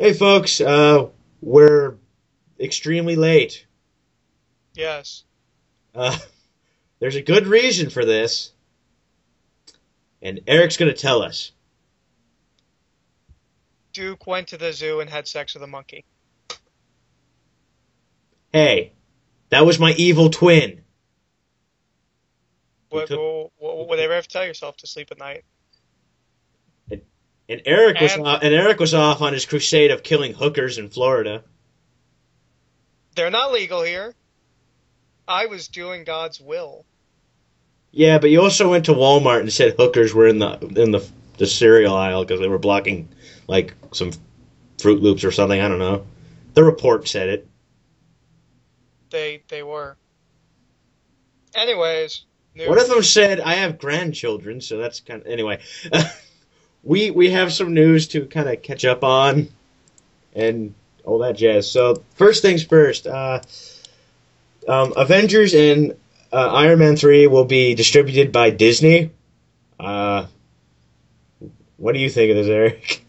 Hey, folks, we're extremely late. Yes. Uh, there's a good reason for this, and Eric's going to tell us. Duke went to the zoo and had sex with a monkey. Hey, that was my evil twin. He What, took, what, whatever you have to tell yourself to sleep at night. and Eric was And off, and Eric was off on his crusade of killing hookers in Florida. they're not legal here. I was doing God's will. Yeah, but you also went to Walmart and said hookers were in the cereal aisle because they were blocking like some Fruit Loops or something. I don't know. The report said it. They were. Anyways, One of them news. said, "I have grandchildren," so that's kind of anyway. We have some news to kind of catch up on and all that jazz. So first things first, Avengers and Iron Man 3 will be distributed by Disney. Uh, what do you think of this, Eric?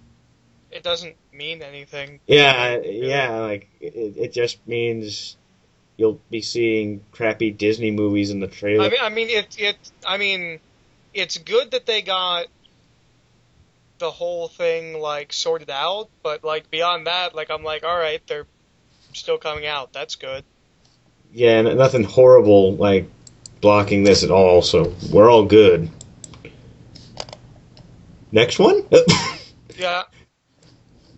It doesn't mean anything to Yeah, me, really. yeah, like it just means you'll be seeing crappy Disney movies in the I trailer. mean, I mean, I mean, it's good that they got the whole thing like sorted out, but like beyond that, like I'm like, all right, they're still coming out. That's good. Yeah, nothing horrible like blocking this at all, so we're all good. Next one? Yeah.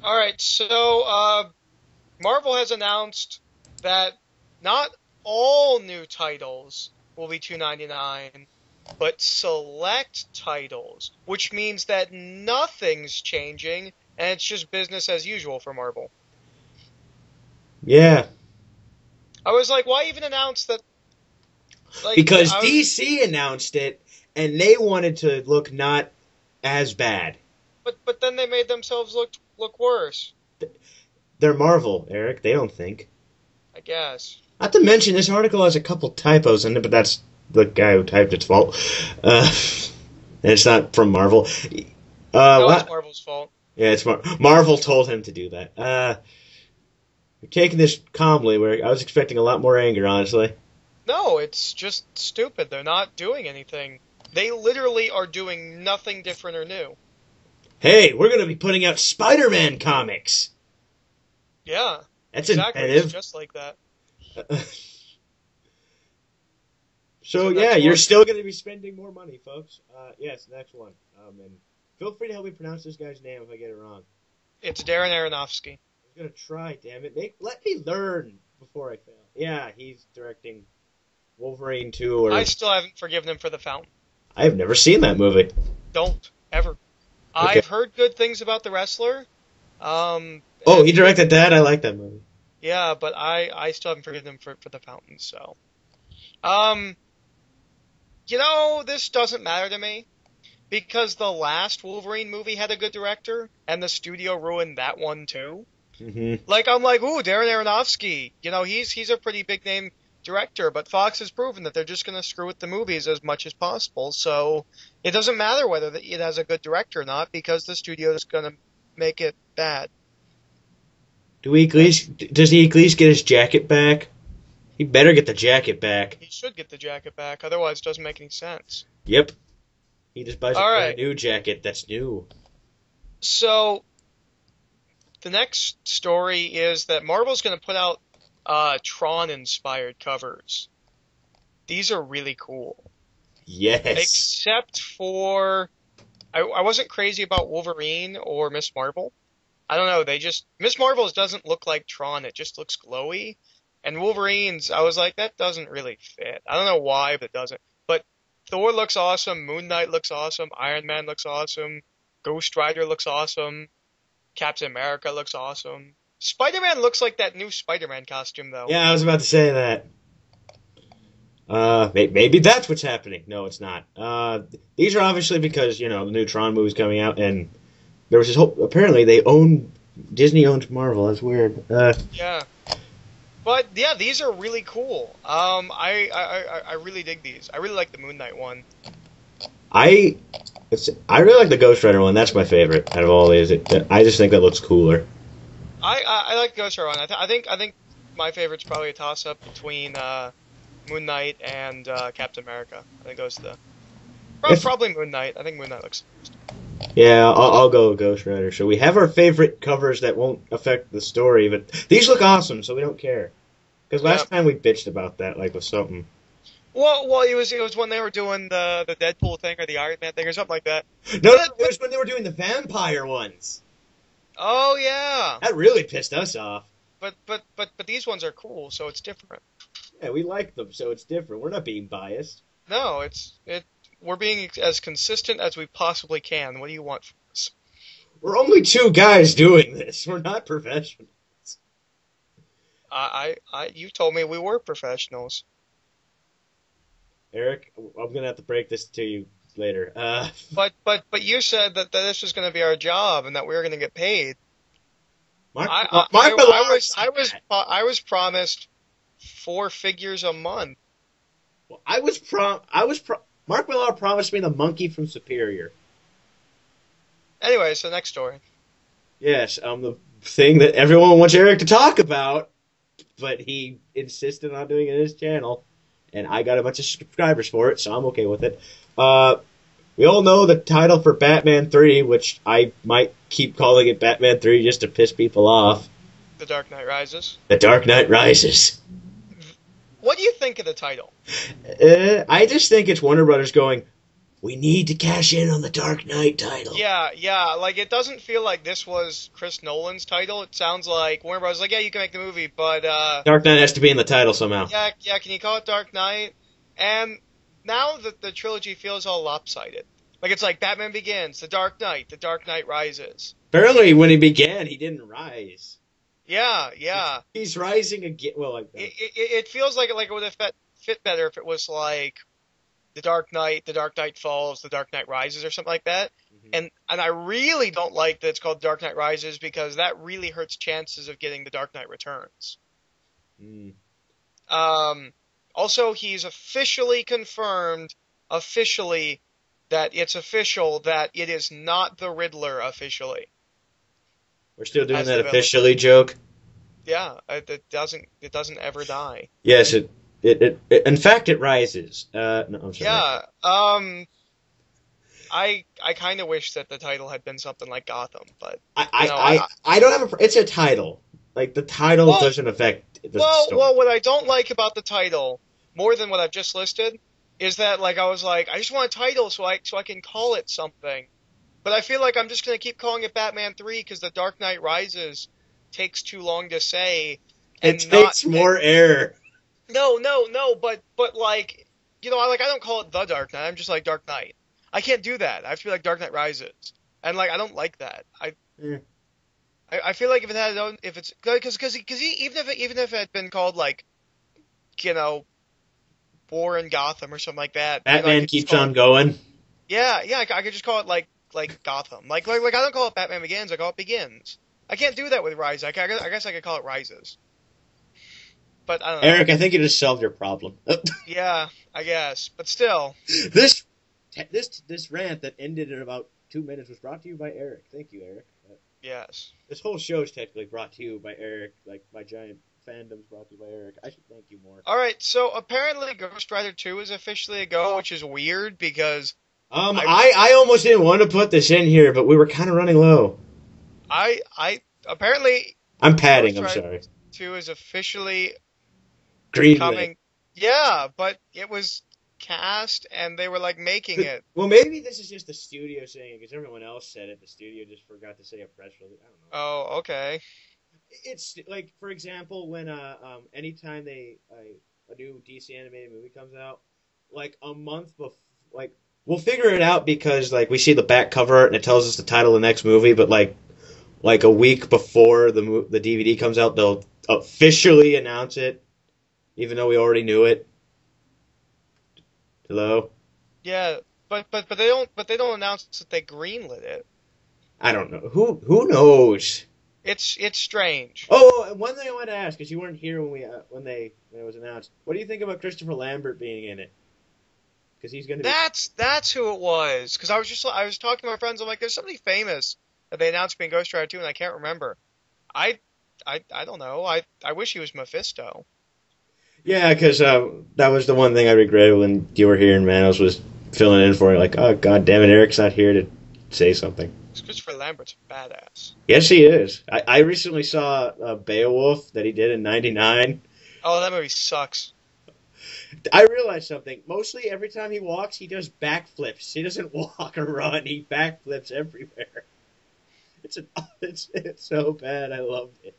All right. So, Marvel has announced that not all new titles will be $2.99, but select titles, which means that nothing's changing and it's just business as usual for Marvel. Yeah, I was like, why even announce that? Like, because DC announced it and they wanted to look not as bad. but then they made themselves look worse, They're Marvel, Eric. They don't think. I guess. Not to mention, this article has a couple typos in it, but that's the guy who typed it's fault. Uh, and it's not from Marvel. No, it's What? Marvel's fault. Yeah, it's Marvel told him to do that. We're taking this calmly. Where I was expecting a lot more anger, honestly. No, it's just stupid. They're not doing anything. They literally are doing nothing different or new. Hey, we're going to be putting out Spider-Man comics. Yeah, That's exactly. It's inventive. just like that. So So yeah, next you're one, still going to be spending more money, folks. Yes, next one. And feel free to help me pronounce this guy's name if I get it wrong. it's Darren Aronofsky. I was going to try, damn it. Let me learn before I fail. Yeah, he's directing Wolverine 2, I or still haven't forgiven him for The Fountain. I've never seen that movie. Don't ever. Okay. I've heard good things about The Wrestler. Um, Oh, he and directed that? I like that movie. yeah, but I still haven't forgiven him for The Fountain. So, um, this doesn't matter to me because the last Wolverine movie had a good director, and the studio ruined that one too. Hmm. Like I'm like, ooh, Darren Aronofsky. He's a pretty big name director, but Fox has proven that they're just gonna screw with the movies as much as possible. So it doesn't matter whether it has a good director or not because the studio is gonna make it bad. Does he at least get his jacket back? He better get the jacket back. He should get the jacket back, otherwise it doesn't make any sense. Yep. He just buys a All brand right, new jacket that's new. so the next story is that Marvel's gonna put out Tron inspired covers. These are really cool, Yes. except for I wasn't crazy about Wolverine or Miss Marvel. I don't know. Miss Marvel's doesn't look like Tron. It just looks glowy. And Wolverine's, I was like, that doesn't really fit. I don't know why, but it doesn't. But Thor looks awesome. Moon Knight looks awesome. Iron Man looks awesome. Ghost Rider looks awesome. Captain America looks awesome. Spider-Man looks like that new Spider-Man costume, though. Yeah, I was about to say that. Maybe that's what's happening. No, it's not. These are obviously because, the new Tron movie's coming out, and there was this whole, apparently Disney owns Marvel. That's weird. Yeah. But yeah, these are really cool. I really dig these. I really like the Moon Knight one. I, I really like the Ghost Rider one. That's my favorite out of all these. I just think that looks cooler. I like Ghost Rider one. I think my favorite's probably a toss up between Moon Knight and Captain America. I think those are the If probably Moon Knight. I think Moon Knight looks. Yeah, I'll go with Ghost Rider. So we have our favorite covers that won't affect the story, but these look awesome, so we don't care. Because Yeah. last time we bitched about that, like with something. Well, it was when they were doing the Deadpool thing or the Iron Man thing or something like that. No, But it was when they were doing the vampire ones. oh yeah. That really pissed us off. But these ones are cool, so it's different. Yeah, we like them, so it's different. We're not being biased. No, we're being as consistent as we possibly can. What do you want from us? We're only two guys doing this. We're not professionals. You told me we were professionals. Eric, I'm gonna have to break this to you later. But you said that this was going to be our job and that we were going to get paid. Mark, I Mark I, I, Millar I was said I was that. I was promised four figures a month. Well, Mark Millar promised me the monkey from Superior. Anyway, so next story. Yes, the thing that everyone wants Eric to talk about, but he insisted on doing it in his channel, and I got a bunch of subscribers for it, so I'm okay with it. We all know the title for Batman 3, which I might keep calling it Batman 3 just to piss people off. The Dark Knight Rises. The Dark Knight Rises. What do you think of the title? I just think it's Warner Brothers going, we need to cash in on the Dark Knight title. Yeah, like it doesn't feel like this was Chris Nolan's title. It sounds like Warner Bros. Like, yeah, you can make the movie, but Dark Knight has to be in the title somehow. yeah, can you call it Dark Knight? And now that the trilogy feels all lopsided. Like it's like Batman Begins, The Dark Knight, The Dark Knight Rises. Apparently, when he began, he didn't rise. Yeah. He's rising again. Well, like It feels like it would have fit better if it was like The Dark Knight, The Dark Knight Falls, The Dark Knight Rises, or something like that. Mm-hmm. And I really don't like that it's called Dark Knight Rises because that really hurts chances of getting The Dark Knight Returns. Mm. Also, he's officially confirmed, that it's official that it is not the Riddler officially. We're still doing As that the villain. officially joke. Yeah, it doesn't ever die. Yes, it in fact it rises. No, I'm sorry. Yeah, I kind of wish that the title had been something like Gotham, but I don't have a. It's a title. Like the title Well- doesn't affect the well, story. what I don't like about the title more than what I've just listed is that like I was like I just want a title so I can call it something, but I feel like I'm just gonna keep calling it Batman 3 because the Dark Knight Rises takes too long to say. It takes more air. No, but like I don't call it the Dark Knight. I'm just like Dark Knight. I can't do that. I have to be like Dark Knight Rises, and like I don't like that. I feel like if it had its own, if it's because even if it had been called like War in Gotham or something like that, I Batman could just keeps call on it, going. yeah, I could just call it like Gotham. Like I don't call it Batman Begins. I call it Begins. I can't do that with Rise. I guess I could call it Rises. But I don't know. Eric, I think you just solved your problem. Yeah, I guess. But still. This rant that ended in about 2 minutes was brought to you by Eric. Thank you, Eric. Yes. This whole show is technically brought to you by Eric. Like my giant fandom's brought to you by Eric. I should thank you more. All right. So apparently, Ghost Rider 2 is officially a go, which is weird because I almost didn't want to put this in here, but we were kind of running low. I apparently I'm padding. Ghost I'm Rider sorry. 2 is officially Greenlit. coming. Yeah, but it was cast and they were like making it. Well, maybe this is just the studio saying it because everyone else said it. The studio just forgot to say a press release. I don't know. Oh, okay. It's like, for example, when anytime a new DC animated movie comes out, like a month before, like we'll figure it out because like we see the back cover art and it tells us the title of the next movie, but like a week before the DVD comes out, they'll officially announce it, even though we already knew it. Hello? Yeah, but they don't announce that they greenlit it. I don't know. Who knows? It's strange. Oh, and one thing I wanted to ask, because you weren't here when it was announced. What do you think about Christopher Lambert being in it? Because he's going to be... That's who it was. Because I was talking to my friends. I'm like, there's somebody famous that they announced being Ghost Rider 2, and I can't remember. I I don't know. I wish he was Mephisto. Yeah, because that was the one thing I regretted when you were here and Manos was filling in for it. Like, oh, god damn it, Eric's not here to say something. Christopher Lambert's a badass. Yes, he is. I recently saw Beowulf that he did in '99. Oh, that movie sucks. I realized something. Mostly every time he walks, he does backflips. He doesn't walk or run. He backflips everywhere. It's so bad. I loved it.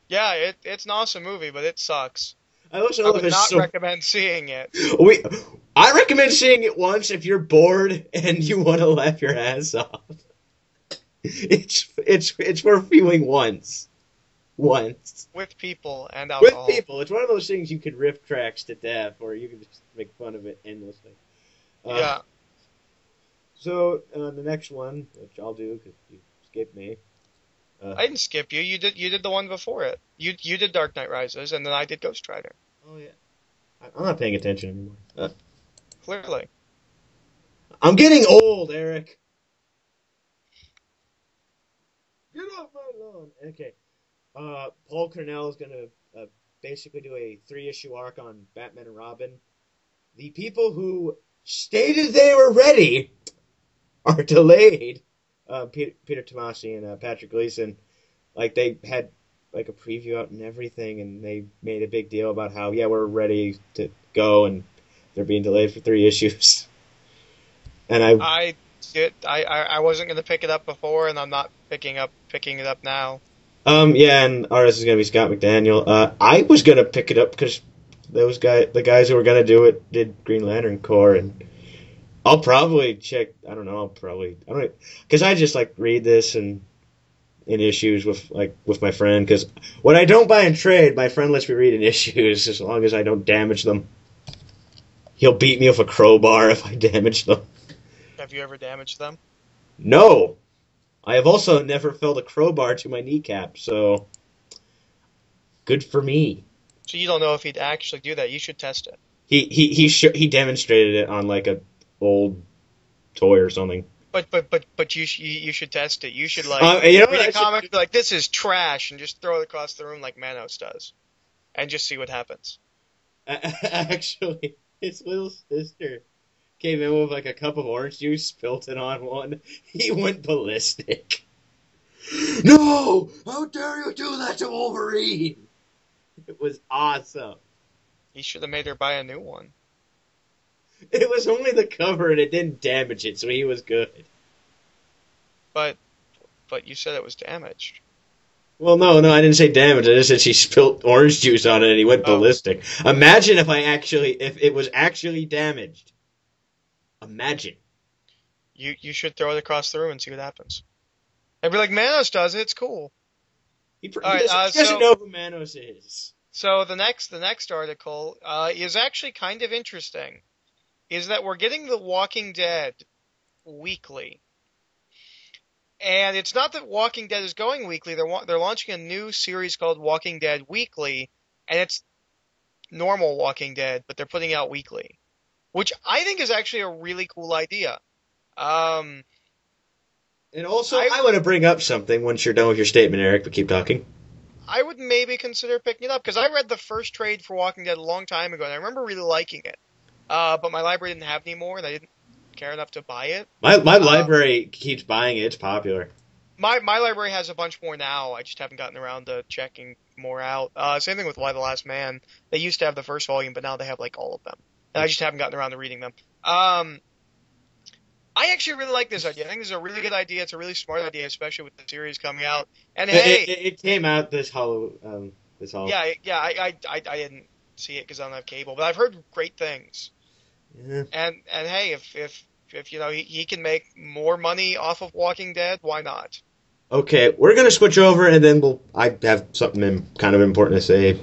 Yeah, it's an awesome movie, but it sucks. I also I love would his not recommend seeing it. I recommend seeing it once if you're bored and you want to laugh your ass off. It's worth viewing once. Once. With people and With alcohol. people. It's one of those things you could riff tracks to death, or you could just make fun of it endlessly. Yeah. So, the next one, which I'll do because you skipped me. I didn't skip you. You did the one before it. You did Dark Knight Rises, and then I did Ghost Rider. Oh, yeah. I'm not paying attention anymore. Clearly. I'm getting old, Eric. Get off my lawn. Okay. Paul Cornell is going to basically do a 3-issue arc on Batman and Robin. The people who stated they were ready are delayed. Peter Tomasi and Patrick Gleason, like, they had like a preview out and everything, and they made a big deal about how, yeah, we're ready to go, and they're being delayed for 3 issues. And I wasn't going to pick it up before, and I'm not picking it up now. Yeah, and artist is going to be Scott McDaniel. I was going to pick it up because the guys who were going to do it did Green Lantern Corps, and I'll probably check. I don't know. Because I just like read this and in issues with my friend. Because what I don't buy in trade, my friend lets me read in issues as long as I don't damage them. He'll beat me with a crowbar if I damage them. Have you ever damaged them? No. I have also never felt a crowbar to my kneecap, so good for me. So you don't know if he'd actually do that. You should test it. He demonstrated it on like a old toy or something. But you should test it. You should you know read a comic, be like, this is trash, and just throw it across the room like Manos does, and just see what happens. Actually, his little sister came in with like a cup of orange juice, spilt it on one. He went ballistic. No! How dare you do that to Wolverine? It was awesome. He should have made her buy a new one. It was only the cover and it didn't damage it, so he was good. But you said it was damaged. Well, no, I didn't say damage. I just said she spilt orange juice on it and he went ballistic. Imagine if it was actually damaged. Imagine. You should throw it across the room and see what happens. And be like, Manos does it. It's cool. He doesn't know who Manos is. So the next article is actually kind of interesting. Is that we're getting The Walking Dead weekly. And it's not that Walking Dead is going weekly. They're launching a new series called Walking Dead Weekly, and it's normal Walking Dead, but they're putting out weekly, which I think is actually a really cool idea. And also, I want to bring up something once you're done with your statement, Eric, but keep talking. I would maybe consider picking it up, because I read the first trade for Walking Dead a long time ago, and I remember really liking it. But my library didn't have any more, and I didn't care enough to buy it. My library keeps buying it. It's popular. My library has a bunch more now. I just haven't gotten around to checking more out. Same thing with Why the Last Man. They used to have the first volume, but now they have like all of them. And I just haven't gotten around to reading them. I actually really like this idea. I think this is a really good idea. It's a really smart idea, especially with the series coming out. And hey, it came out this Halloween. Yeah. I didn't see it because I don't have cable, but I've heard great things. Yeah. And hey, if you know he can make more money off of Walking Dead, why not? Okay, we're gonna switch over, and then I have something kind of important to say.